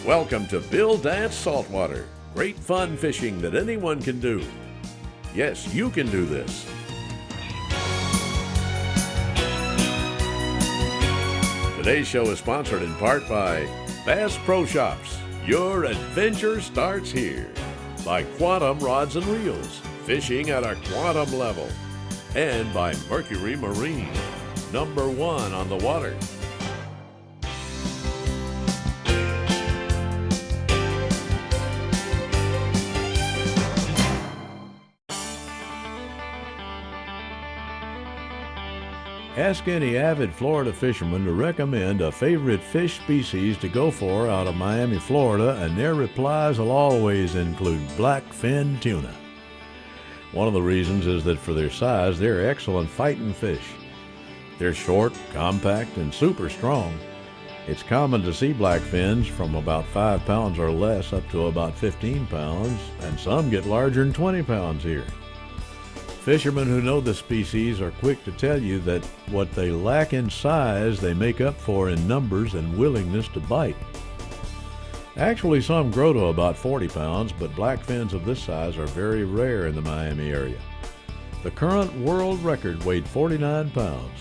Welcome to Bill Dance Saltwater. Great fun fishing that anyone can do. Yes, you can do this. Today's show is sponsored in part by Bass Pro Shops. Your adventure starts here. By Quantum Rods and Reels, fishing at a quantum level. And by Mercury Marine, #1 on the water. Ask any avid Florida fisherman to recommend a favorite fish species to go for out of Miami, Florida, and their replies will always include Black Fin Tuna. One of the reasons is that for their size, they're excellent fighting fish. They're short, compact, and super strong. It's common to see black fins from about 5 pounds or less up to about 15 pounds, and some get larger than 20 pounds here. Fishermen who know the species are quick to tell you that what they lack in size, they make up for in numbers and willingness to bite. Actually, some grow to about 40 pounds, but black fins of this size are very rare in the Miami area. The current world record weighed 49 pounds.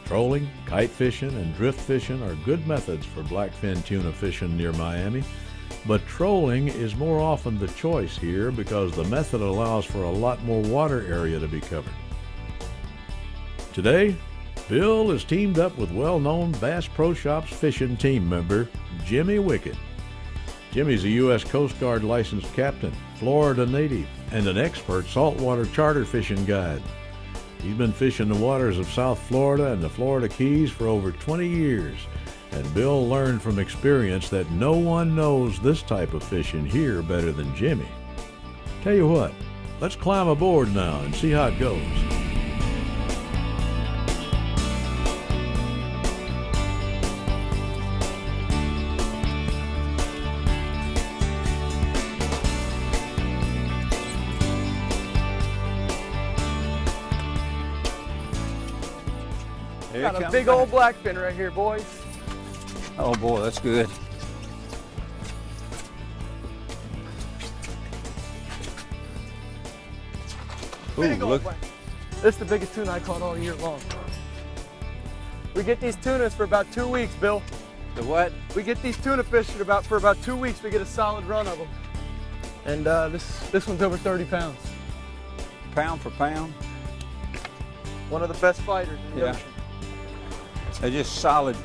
Trolling, kite fishing, and drift fishing are good methods for black fin tuna fishing near Miami. But trolling is more often the choice here because the method allows for a lot more water area to be covered. Today, Bill is teamed up with well-known Bass Pro Shops fishing team member Jimmy Wickett. Jimmy's a U.S. Coast Guard licensed captain, Florida native, and an expert saltwater charter fishing guide. He's been fishing the waters of South Florida and the Florida Keys for over 20 years. And Bill learned from experience that no one knows this type of fishing here better than Jimmy. Tell you what, let's climb aboard now and see how it goes. Got a big old blackfin right here, boys. Oh boy, that's good. Ooh, Big old look. black. This is the biggest tuna I caught all year long. We get these tunas for about 2 weeks, Bill. The what? We get these tuna fish for about 2 weeks. We get a solid run of them. And this one's over 30 pounds. Pound for pound? One of the best fighters in the ocean. They're just solid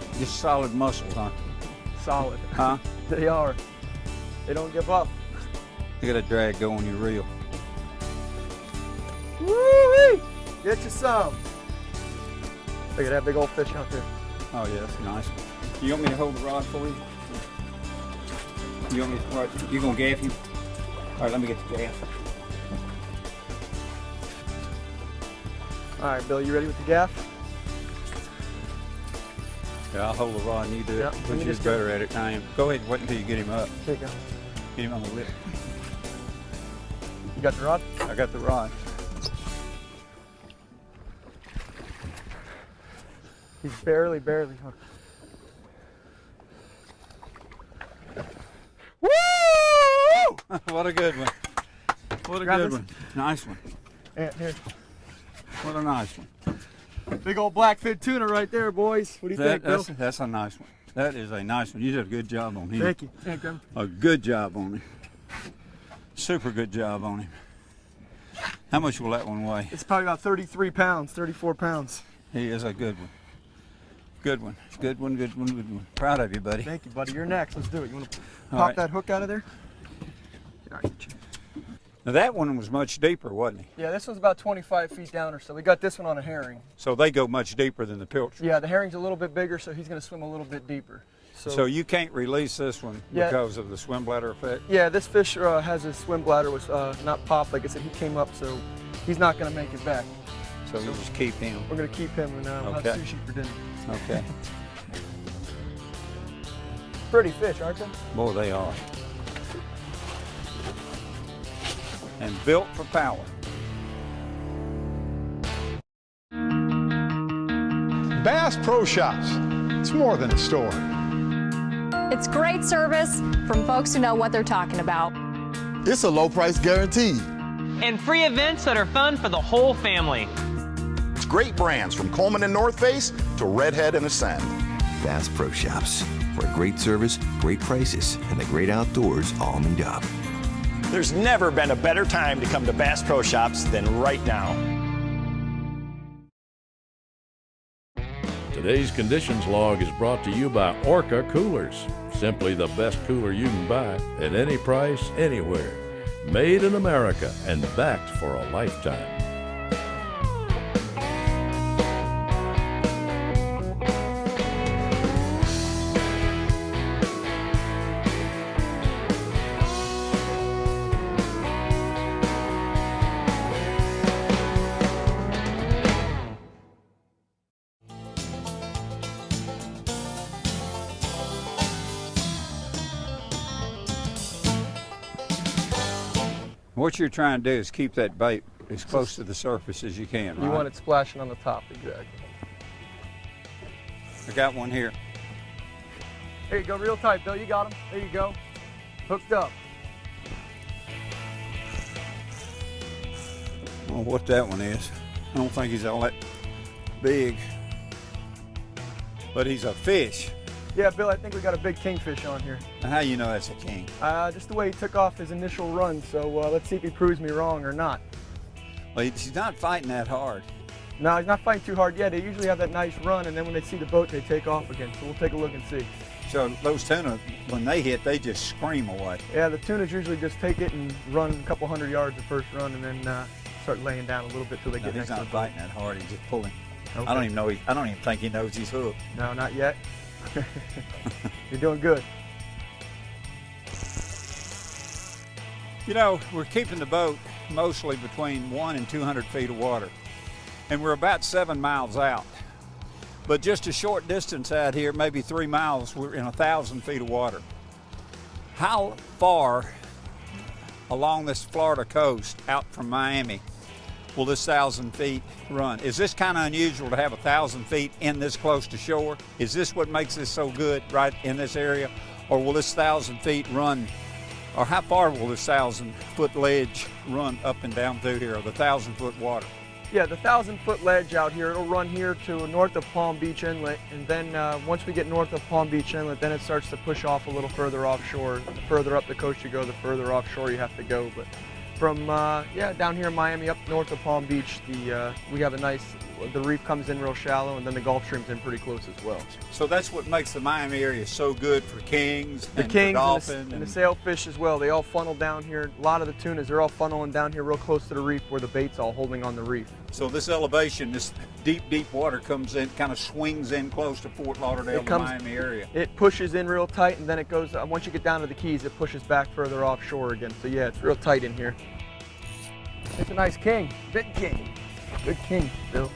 muscles, huh? Solid. Huh? They are. They don't give up. You got a drag go on your reel. Woo-wee! Get you some. Look at that big old fish out there. Oh yeah, that's a nice one. You want me to hold the rod for you? You want me to, what, you gonna gaff him? All right, let me get the gaff. All right, Bill, you ready with the gaff? Yeah, I'll hold the rod and you do it. Yep, But you're better at it than I am. Go ahead and wait until you get him up. There you go. Get him on the lip. You got the rod? I got the rod. He's barely hooked. Woo! What a good one. What a Grab good this. one. Nice one. Yeah, here. What a nice one. Big old blackfin tuna right there, boys. What do you think, Bill? That's a nice one. That is a nice one. You did a good job on him. Thank you. Thank you. A good job on him. Super good job on him. How much will that one weigh? It's probably about 33 pounds, 34 pounds. He is a good one. Good one. Good one, good one, good one. Proud of you, buddy. Thank you, buddy. You're next. Let's do it. You want to All pop right. that hook out of there? All right. Now that one was much deeper, wasn't he? Yeah, this one's about 25 feet down or so. We got this one on a herring. So they go much deeper than the pilchard. Yeah, the herring's a little bit bigger, so he's going to swim a little bit deeper. So you can't release this one because of the swim bladder effect? Yeah, this fish has his swim bladder was not popped. Like I said, he came up, so he's not going to make it back. So you just keep him. We're going to keep him and we'll have sushi for dinner. Okay. Pretty fish, aren't they? Boy, they are. And built for power. Bass Pro Shops. It's more than a store. It's great service from folks who know what they're talking about. It's a low price guaranteed. And free events that are fun for the whole family. It's great brands from Coleman and North Face to Redhead and Ascend. Bass Pro Shops, where great service, great prices, and the great outdoors all meet up. There's never been a better time to come to Bass Pro Shops than right now. Today's conditions log is brought to you by Orca Coolers. Simply the best cooler you can buy at any price, anywhere. Made in America and backed for a lifetime. What you're trying to do is keep that bait as close to the surface as you can, right? You want it splashing on the top, exactly. I got one here. There you go, real tight, Bill. You got him. There you go. Hooked up. I don't know what that one is. I don't think he's all that big. But he's a fish. Yeah, Bill, I think we got a big kingfish on here. How you know that's a king? Just the way he took off his initial run, so let's see if he proves me wrong or not. Well, he's not fighting that hard. No, he's not fighting too hard yet. They usually have that nice run, and then when they see the boat, they take off again. So we'll take a look and see. So those tuna, when they hit, they just scream away. Yeah, the tunas usually just take it and run a couple hundred yards the first run, and then start laying down a little bit till they get next to the boat. He's not fighting that hard. He's just pulling. Okay. I don't even think he knows he's hooked. No, not yet. You're doing good. You know, we're keeping the boat mostly between 100 and 200 feet of water, and we're about 7 miles out. But just a short distance out here, maybe 3 miles, we're in 1,000 feet of water. How far along this Florida coast out from Miami will this 1,000 feet run? Is this kind of unusual to have 1,000 feet in this close to shore? Is this what makes this so good right in this area? Or will this 1,000 feet run, or how far will this 1,000-foot ledge run up and down through here, or the 1,000-foot water? Yeah, the 1,000-foot ledge out here, it'll run here to north of Palm Beach Inlet, and then once we get north of Palm Beach Inlet, then it starts to push off a little further offshore. The further up the coast you go, the further offshore you have to go. But from down here in Miami up north of Palm Beach, we have the reef comes in real shallow, and then the Gulf Stream's in pretty close as well. So that's what makes the Miami area so good for kings, the and kings for dolphin and the sailfish as well. They all funnel down here. A lot of the tunas, they're all funneling down here real close to the reef where the bait's all holding on the reef. So this elevation, this deep water comes in, kind of swings in close to Fort Lauderdale, the Miami area. It pushes in real tight, and then it goes, once you get down to the Keys, it pushes back further offshore again. So yeah, it's real tight in here. It's a nice king, big king. Good king, Bill.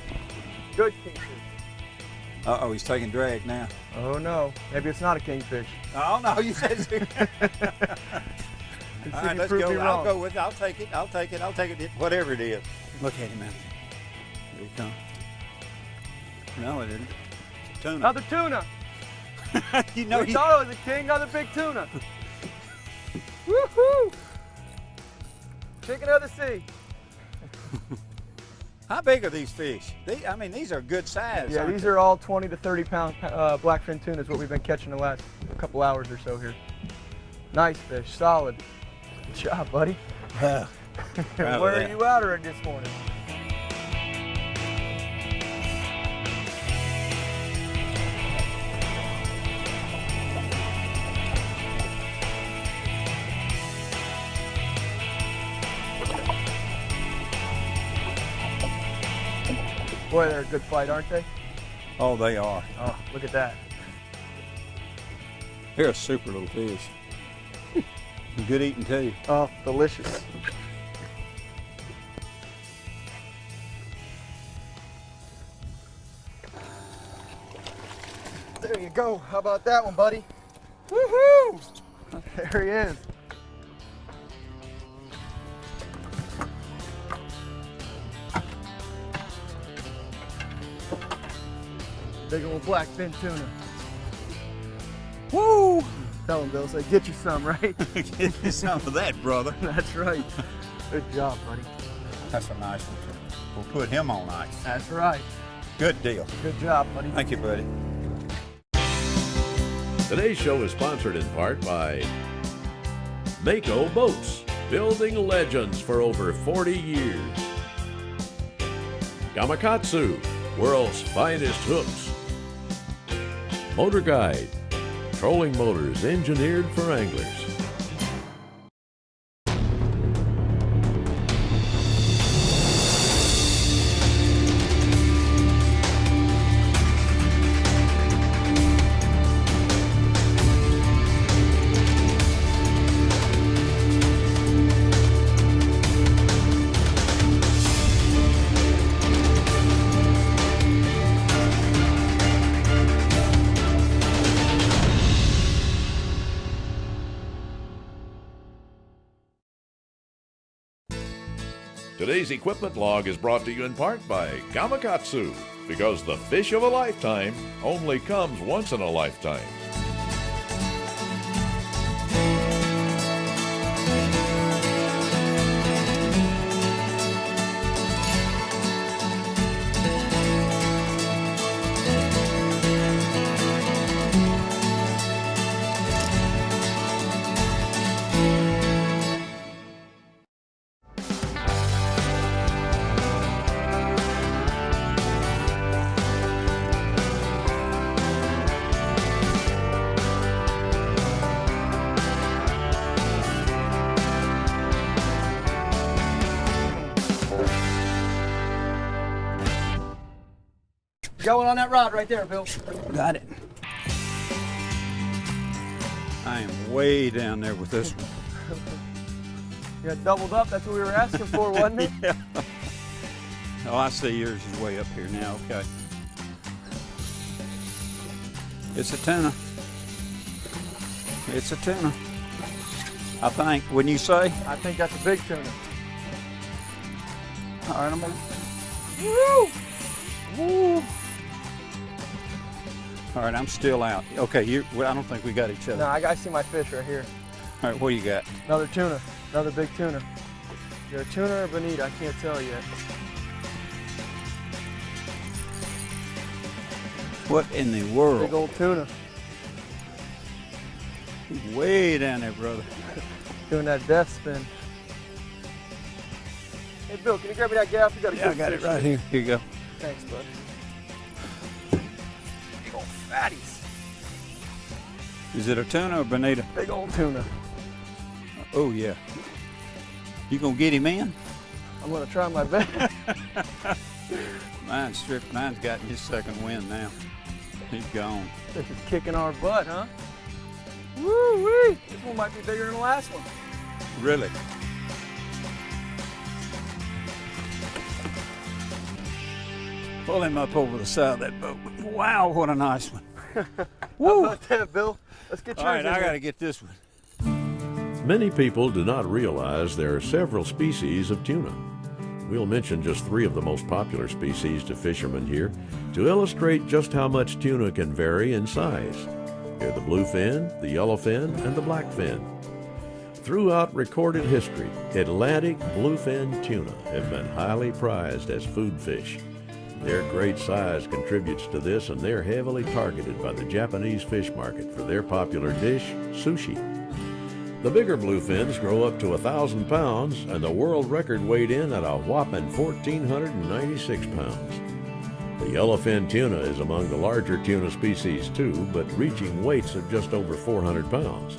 Good kingfish. Uh-oh, he's taking drag now. Oh no, maybe it's not a kingfish. Oh no, you said All right, let's go. I'll go with it. I'll take it. I'll take it, whatever it is. Look at him out there. Here he comes. No, it isn't. It's a tuna. Another tuna. You know, we thought it was a king, another big tuna. Woohoo! Chicken of the sea. How big are these fish? I mean, these are good size. Yeah, these are all 20 to 30 pound black fin tuna is what we've been catching the last couple hours or so here. Nice fish, solid. Good job, buddy. Where are you out of this morning? Boy, they're a good fight, aren't they? Oh, they are. Oh, look at that. They're a super little fish. Good eating too. Oh, delicious. There you go. How about that one, buddy? Woohoo! There he is. Big old black fin tuna. Woo! Tell him, Bill. Say, get you some, right? Get you some of that, brother. That's right. Good job, buddy. That's a nice one, too. We'll put him on ice. That's right. Good deal. Good job, buddy. Thank you, buddy. Today's show is sponsored in part by Mako Boats, building legends for over 40 years. Gamakatsu, world's finest hooks. Motor Guide, trolling motors engineered for anglers. Today's equipment log is brought to you in part by Gamakatsu, because the fish of a lifetime only comes once in a lifetime. Going on that rod right there, Bill. Got it. I am way down there with this one. You got doubled up. That's what we were asking for, wasn't it? Yeah. Oh, I see yours is way up here now. Okay. It's a tuna. It's a tuna. I think. Wouldn't you say? I think that's a big tuna. All right, I'm gonna... Woo! Woo! All right, I'm still out. Okay, well, I don't think we got each other. No, I see my fish right here. All right, what do you got? Another tuna. Another big tuna. You're a tuna or a bonita? I can't tell yet. What in the world? Big old tuna. Way down there, brother. Doing that death spin. Hey, Bill, can you grab me that gaff? You got a Yeah, I got it right here. Here you go. Thanks, bud. Big old fatties. Is it a tuna or bonita? Big old tuna. Oh, yeah. You gonna get him in? I'm gonna try my best. Mine's gotten his second win now. He's gone. This is kicking our butt, huh? Woo-wee! This one might be bigger than the last one. Really? Pull him up over the side of that boat. Wow, what a nice one. Woo! How about that, Bill? Let's get yours. All right, in I there. gotta get this one. Many people do not realize there are several species of tuna. We'll mention just 3 of the most popular species to fishermen here to illustrate just how much tuna can vary in size. They're the bluefin, the yellowfin, and the black fin. Throughout recorded history, Atlantic bluefin tuna have been highly prized as food fish. Their great size contributes to this, and they're heavily targeted by the Japanese fish market for their popular dish, sushi. The bigger bluefins grow up to 1,000 pounds, and the world record weighed in at a whopping 1,496 pounds. The yellowfin tuna is among the larger tuna species too, but reaching weights of just over 400 pounds.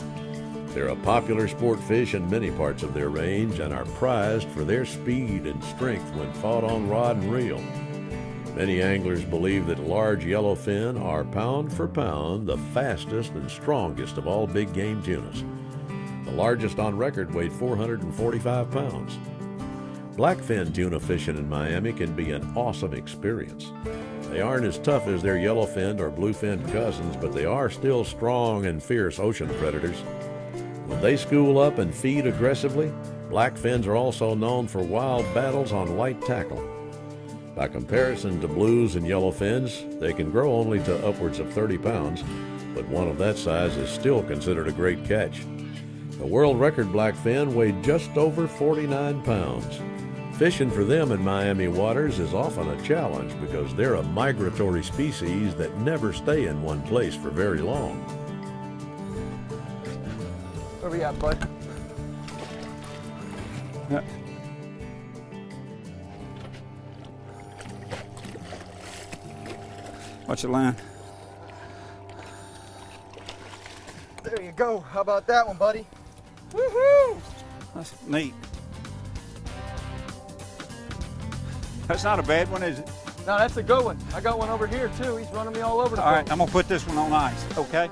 They're a popular sport fish in many parts of their range and are prized for their speed and strength when fought on rod and reel. Many anglers believe that large yellowfin are pound for pound the fastest and strongest of all big game tunas. The largest on record weighed 445 pounds. Blackfin tuna fishing in Miami can be an awesome experience. They aren't as tough as their yellowfin or bluefin cousins, but they are still strong and fierce ocean predators. When they school up and feed aggressively, blackfins are also known for wild battles on light tackle. By comparison to blues and yellowfins, they can grow only to upwards of 30 pounds, but one of that size is still considered a great catch. The world record blackfin weighed just over 49 pounds. Fishing for them in Miami waters is often a challenge because they're a migratory species that never stay in one place for very long. Where we at, bud? Yeah. Watch the line. There you go. How about that one, buddy? Woohoo! That's neat. That's not a bad one, is it? No, that's a good one. I got one over here too. He's running me all over the All place. right, I'm gonna put this one on ice, okay?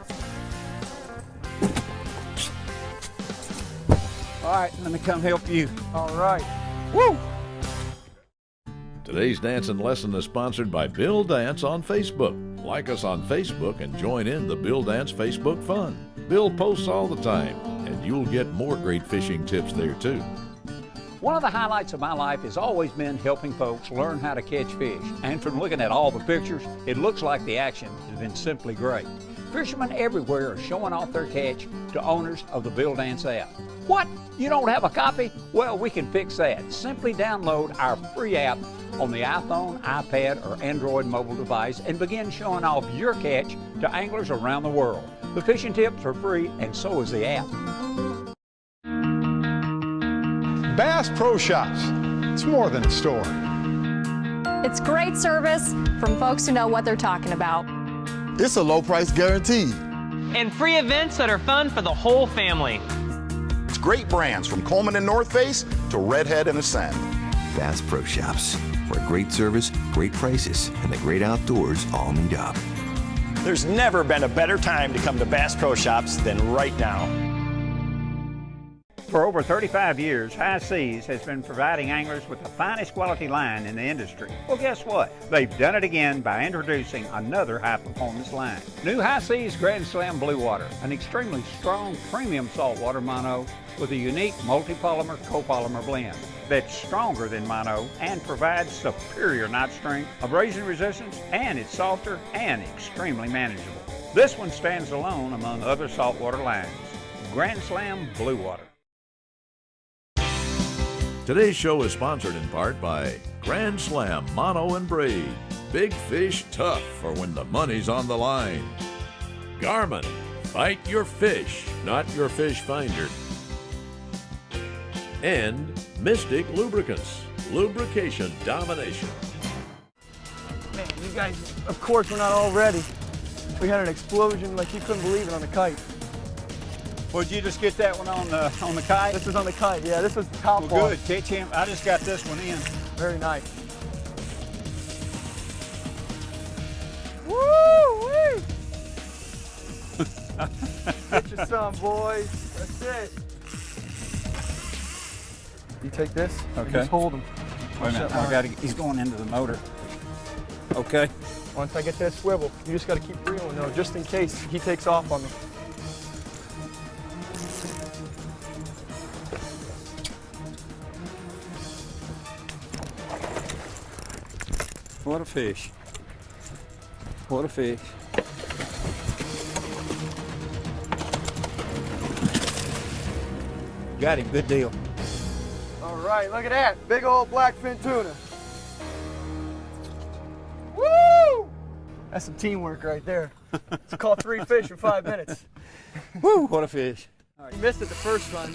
All right, let me come help you. All right. Woo! Today's dancing lesson is sponsored by Bill Dance on Facebook. Like us on Facebook and join in the Bill Dance Facebook fun. Bill posts all the time, and you'll get more great fishing tips there too. One of the highlights of my life has always been helping folks learn how to catch fish. And from looking at all the pictures, it looks like the action has been simply great. Fishermen everywhere are showing off their catch to owners of the Bill Dance app. What? You don't have a copy? Well, we can fix that. Simply download our free app on the iPhone, iPad, or Android mobile device and begin showing off your catch to anglers around the world. The fishing tips are free, and so is the app. Bass Pro Shops. It's more than a store. It's great service from folks who know what they're talking about. It's a low price guaranteed. And free events that are fun for the whole family. It's great brands from Coleman and North Face to Redhead and Ascend. Bass Pro Shops, where great service, great prices, and the great outdoors all meet up. There's never been a better time to come to Bass Pro Shops than right now. For over 35 years, High Seas has been providing anglers with the finest quality line in the industry. Well, guess what? They've done it again by introducing another high-performance line. New High Seas Grand Slam Blue Water, an extremely strong premium saltwater mono with a unique multi-polymer copolymer blend that's stronger than mono and provides superior knot strength, abrasion resistance, and it's softer and extremely manageable. This one stands alone among other saltwater lines. Grand Slam Blue Water. Today's show is sponsored in part by Grand Slam Mono and Braid. Big fish tough for when the money's on the line. Garmin, fight your fish, not your fish finder. And Mystic Lubricants, lubrication domination. Man, you guys, of course, we're not all ready. We had an explosion like you couldn't believe it on the Kite. Well, did you just get that one on the Kite? This was on the Kite, yeah. This was the top one. Well, good. Catch him. I just got this one in. Very nice. Woo-wee! Get you some, boys. That's it. You take this. Okay. Just hold him. Wait a minute. He's going into the motor. Okay. Once I get that swivel, you just got to keep reeling though, just in case he takes off on me. What a fish. What a fish. Got him, good deal. All right, look at that. Big old Black Fin Tuna. Woo! That's some teamwork right there. It's called 3 fish in 5 minutes. Woo, what a fish. All right, he missed it the first run.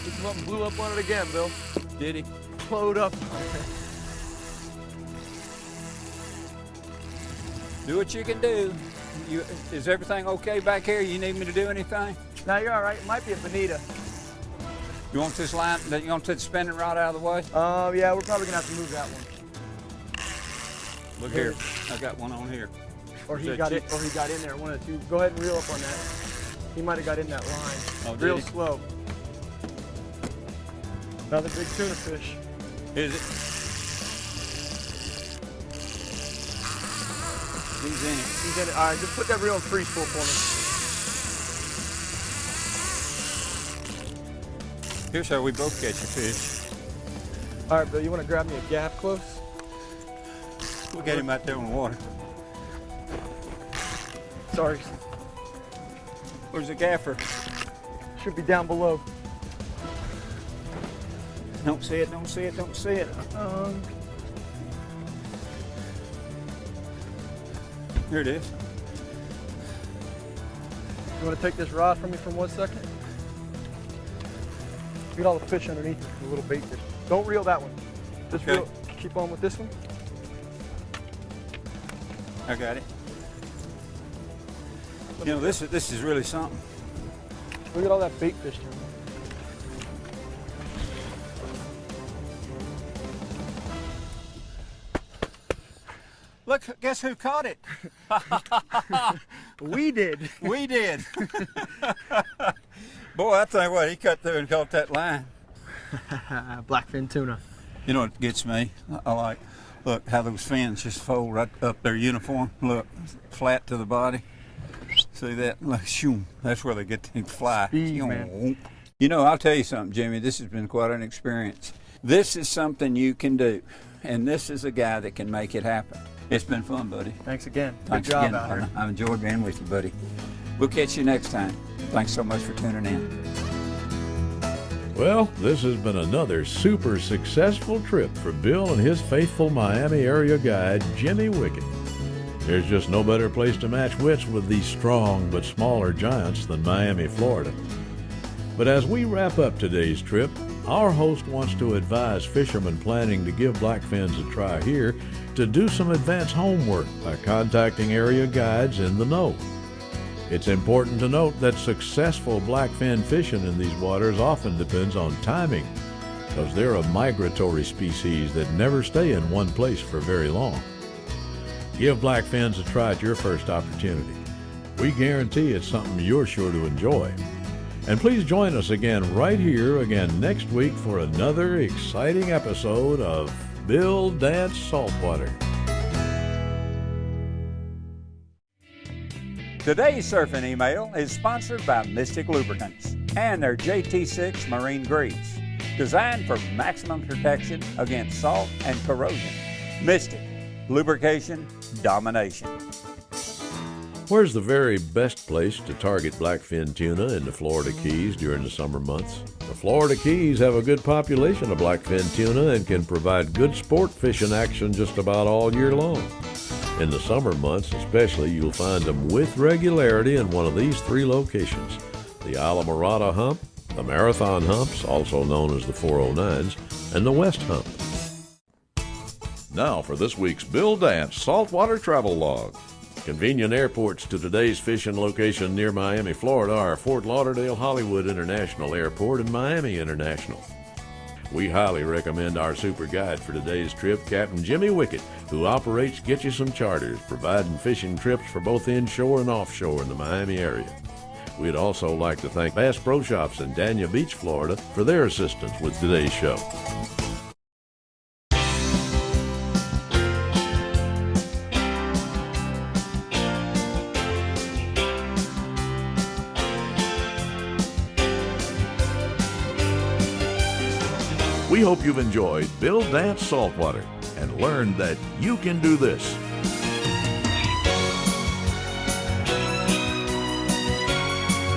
He came up and blew up on it again, Bill. Did he? Blowed up. Do what you can do. Is everything okay back here? You need me to do anything? No, you're all right. It might be a bonita. You want this line, you want this spinning rod out of the way? Yeah, we're probably gonna have to move that one. Look here, I got one on here. Or he got in there, one of the two. Go ahead and reel up on that. He might have got in that line. Oh, real slow. Another big tuna fish. Is it? He's in it. He's in it. All right, just put that reel in free spool for me. Here's how we both catch a fish. All right, Bill, you want to grab me a gaff close? Look at him out there in the water. Sorry. Where's the gaffer? Should be down below. Don't see it, don't see it, don't see it. Here it is. You want to take this rod from me for 1 second? Get all the fish underneath it, the little bait fish. Don't reel that one. Just Okay. reel, keep on with this one. I got it. You know, this is really something. Look at all that bait fish down there. Look, guess who caught it? We did. We did. Boy, I tell you what, he cut through and caught that line. Black fin tuna. You know what gets me? I like, look how those fins just fold right up their uniform. Look, flat to the body. See that? Look, shoom. That's where they get to fly. Speed, man. You know, I'll tell you something, Jimmy. This has been quite an experience. This is something you can do, and this is a guy that can make it happen. It's been fun, buddy. Thanks again. Thanks Good job again. out here. I've enjoyed being with you, buddy. We'll catch you next time. Thanks so much for tuning in. Well, this has been another super successful trip for Bill and his faithful Miami area guide, Jimmy Wickett. There's just no better place to match wits with these strong but smaller giants than Miami, Florida. But as we wrap up today's trip, our host wants to advise fishermen planning to give blackfins a try here to do some advanced homework by contacting area guides in the know. It's important to note that successful blackfin fishing in these waters often depends on timing, because they're a migratory species that never stay in one place for very long. Give blackfins a try at your first opportunity. We guarantee it's something you're sure to enjoy. And please join us again right here again next week for another exciting episode of Bill Dance Saltwater. Today's surfing email is sponsored by Mystic Lubricants and their JT6 Marine Grease, designed for maximum protection against salt and corrosion. Mystic, lubrication domination. Where's the very best place to target blackfin tuna in the Florida Keys during the summer months? The Florida Keys have a good population of blackfin tuna and can provide good sport fishing action just about all year long. In the summer months especially, you'll find them with regularity in one of these three locations: the Islamorada Hump, the Marathon Humps, also known as the 409s, and the West Hump. Now for this week's Bill Dance Saltwater Travel Log. Convenient airports to today's fishing location near Miami, Florida are Fort Lauderdale Hollywood International Airport and Miami International. We highly recommend our super guide for today's trip, Captain Jimmy Wickett, who operates Get You Some Charters, providing fishing trips for both inshore and offshore in the Miami area. We'd also like to thank Bass Pro Shops in Dania Beach, Florida, for their assistance with today's show. We hope you've enjoyed Bill Dance Saltwater and learned that you can do this.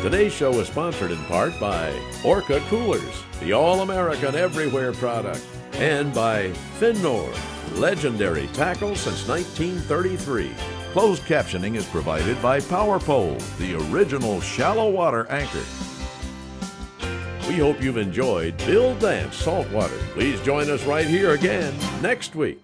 Today's show is sponsored in part by Orca Coolers, the all-American everywhere product, and by Finnor, legendary tackle since 1933. Closed captioning is provided by Power Pole, the original shallow water anchor. We hope you've enjoyed Bill Dance Saltwater. Please join us right here again next week.